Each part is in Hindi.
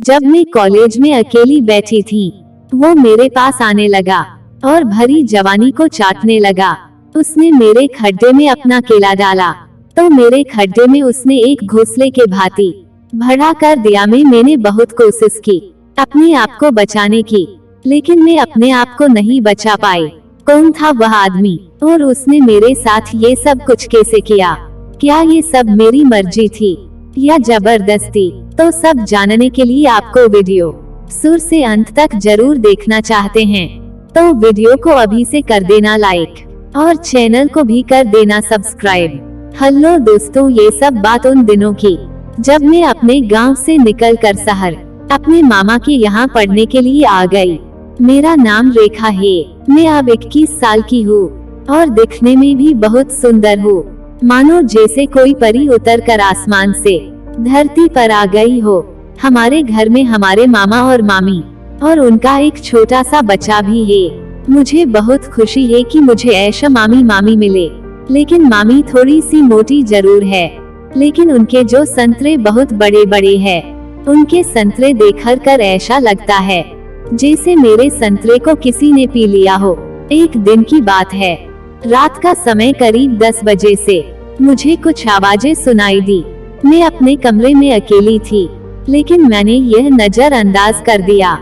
जब मैं कॉलेज में अकेली बैठी थी, वो मेरे पास आने लगा और भरी जवानी को चाटने लगा। उसने मेरे खड्डे में अपना केला डाला तो मेरे खड्डे में उसने एक घोंसले के भांति भरा कर दिया। मैंने बहुत कोशिश की अपने आप को बचाने की, लेकिन मैं अपने आप को नहीं बचा पाई। कौन था वह आदमी और उसने मेरे साथ ये सब कुछ कैसे किया? क्या ये सब मेरी मर्जी थी या जबरदस्ती? तो सब जानने के लिए आपको वीडियो शुरू से अंत तक जरूर देखना चाहते हैं तो वीडियो को अभी से कर देना लाइक और चैनल को भी कर देना सब्सक्राइब। हेलो दोस्तों, ये सब बात उन दिनों की जब मैं अपने गांव से निकलकर शहर अपने मामा के यहाँ पढ़ने के लिए आ गई। मेरा नाम रेखा है। मैं अब 21 साल की हूँ और दिखने में भी बहुत सुंदर हूँ, मानो जैसे कोई परी उतर कर आसमान से धरती पर आ गई हो। हमारे घर में हमारे मामा और मामी और उनका एक छोटा सा बच्चा भी है। मुझे बहुत खुशी है कि मुझे ऐसा मामी मिले, लेकिन मामी थोड़ी सी मोटी जरूर है, लेकिन उनके जो संतरे बहुत बड़े बड़े हैं। उनके संतरे देखकर कर ऐसा लगता है जैसे मेरे संतरे को किसी ने पी लिया हो। एक दिन की बात है, रात का समय करीब 10 बजे से मुझे कुछ आवाजें सुनाई दी। मैं अपने कमरे में अकेली थी, लेकिन मैंने यह नजरअंदाज कर दिया।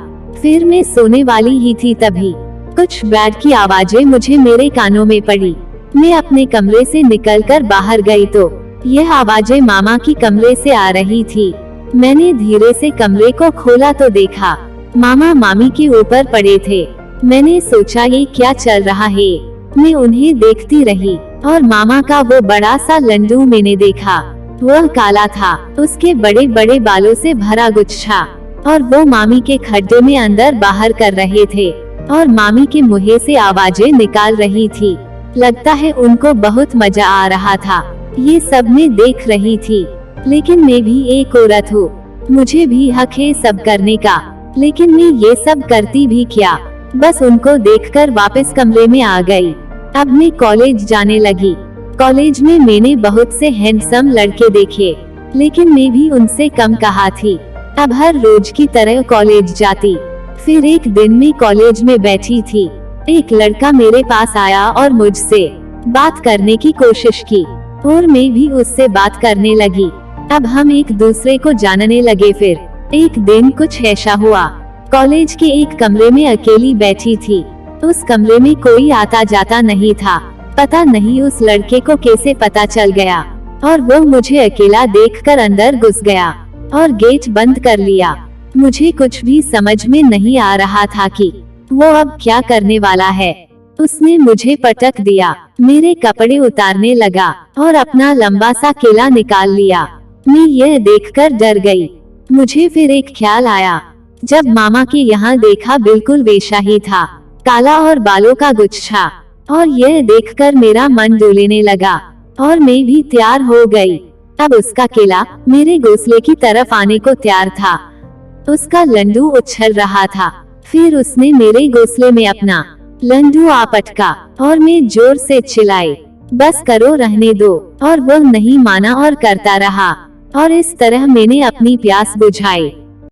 फिर मैं सोने वाली ही थी, तभी कुछ बैड की आवाजें मुझे मेरे कानों में पड़ी। मैं अपने कमरे से निकलकर बाहर गई तो यह आवाजें मामा की कमरे से आ रही थी। मैंने धीरे से कमरे को खोला तो देखा मामा मामी के ऊपर पड़े थे। मैंने सोचा ये क्या चल रहा है। मैं उन्हें देखती रही और मामा का वो बड़ा सा लंडू मैंने देखा। वह काला था, उसके बड़े बड़े बालों से भरा गुच्छा, और वो मामी के खड्डे में अंदर बाहर कर रहे थे और मामी के मुंह से आवाजें निकाल रही थी। लगता है उनको बहुत मजा आ रहा था। ये सब मैं देख रही थी, लेकिन मैं भी एक औरत हूँ, मुझे भी हक है सब करने का। लेकिन मैं ये सब करती भी क्या, बस उनको देखकर वापस कमरे में आ गई। अब मैं कॉलेज जाने लगी। कॉलेज में मैंने बहुत से हैंडसम लड़के देखे, लेकिन मैं भी उनसे कम कहा थी। अब हर रोज की तरह कॉलेज जाती। फिर एक दिन मैं कॉलेज में बैठी थी, एक लड़का मेरे पास आया और मुझसे बात करने की कोशिश की और मैं भी उससे बात करने लगी। अब हम एक दूसरे को जानने लगे। फिर एक दिन कुछ ऐसा हुआ, कॉलेज के एक कमरे में अकेली बैठी थी। उस कमरे में कोई आता जाता नहीं था। पता नहीं उस लड़के को कैसे पता चल गया और वो मुझे अकेला देखकर अंदर घुस गया और गेट बंद कर लिया। मुझे कुछ भी समझ में नहीं आ रहा था कि वो अब क्या करने वाला है। उसने मुझे पटक दिया, मेरे कपड़े उतारने लगा और अपना लंबा सा केला निकाल लिया। मैं यह देखकर डर गई। मुझे फिर एक ख्याल आया, जब मामा के यहाँ देखा बिल्कुल वैसा ही था, काला और बालों का गुच्छा, और यह देखकर मेरा मन डोलने लगा और मैं भी तैयार हो गई। अब उसका केला मेरे घोंसले की तरफ आने को तैयार था। उसका लंडू उछल रहा था। फिर उसने मेरे घोंसले में अपना लंडू आ पटका और मैं जोर से चिल्लाई, बस करो, रहने दो। और वह नहीं माना और करता रहा और इस तरह मैंने अपनी प्यास बुझाई।